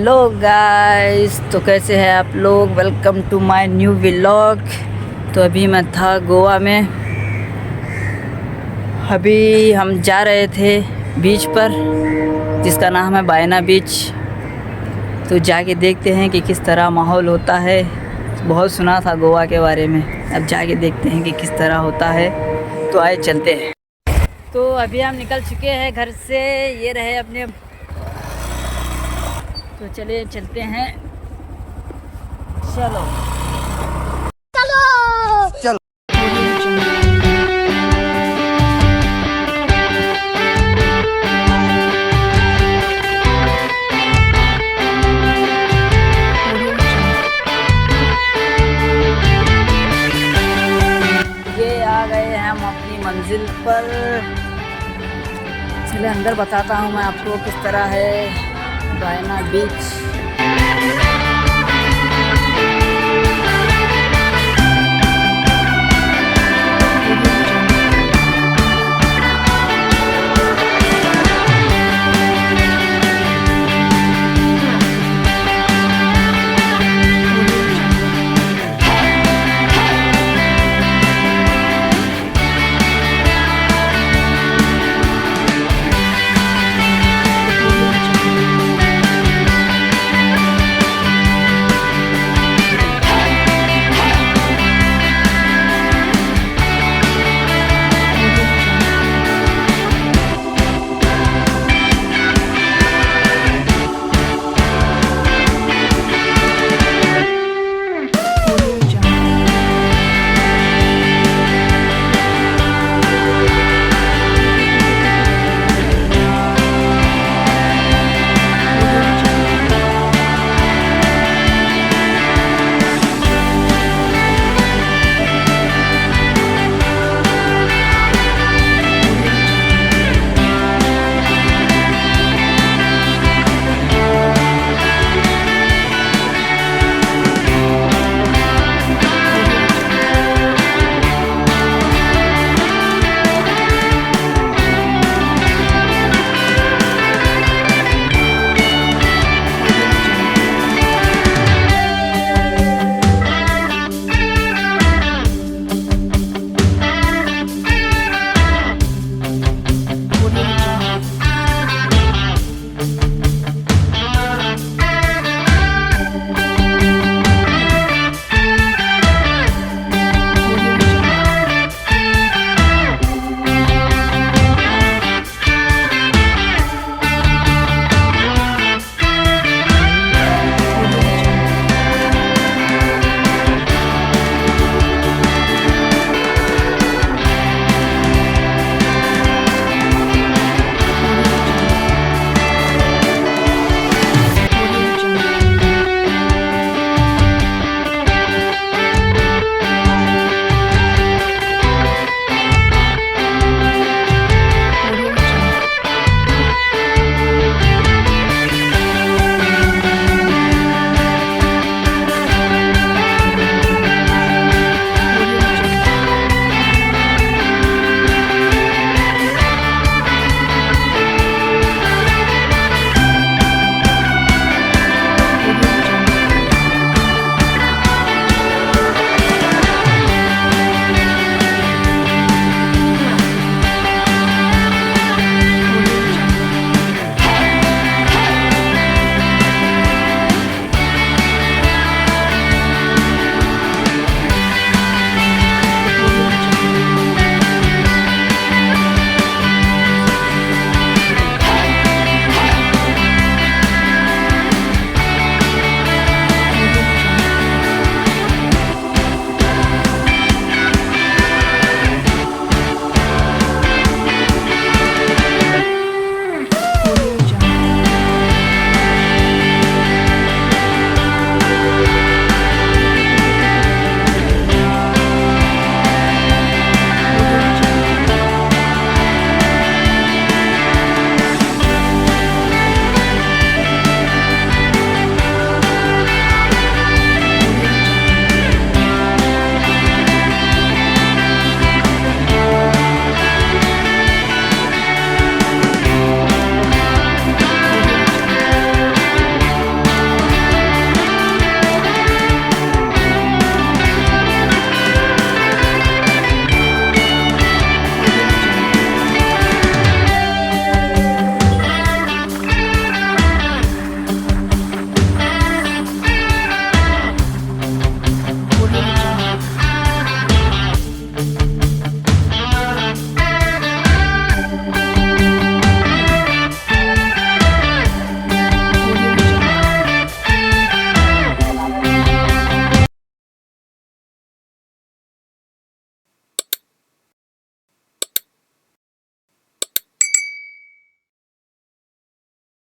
Hello guys, तो कैसे हैं आप लोग। Welcome to my new vlog. तो अभी मैं था गोवा में। अभी हम जा रहे थे बीच पर जिसका नाम है बायना बीच। तो जाके देखते हैं कि किस तरह माहौल होता है। बहुत सुना था गोवा के बारे में, अब जाके देखते हैं कि किस तरह होता है। तो आए चलते हैं। तो अभी हम निकल चुके हैं घर से, ये रहे अपने। तो चलिए चलते हैं। चलो चलो। ये आ गए हैं हम अपनी मंजिल पर। चलिए अंदर बताता हूँ मैं आपको किस तरह है बायना बीच।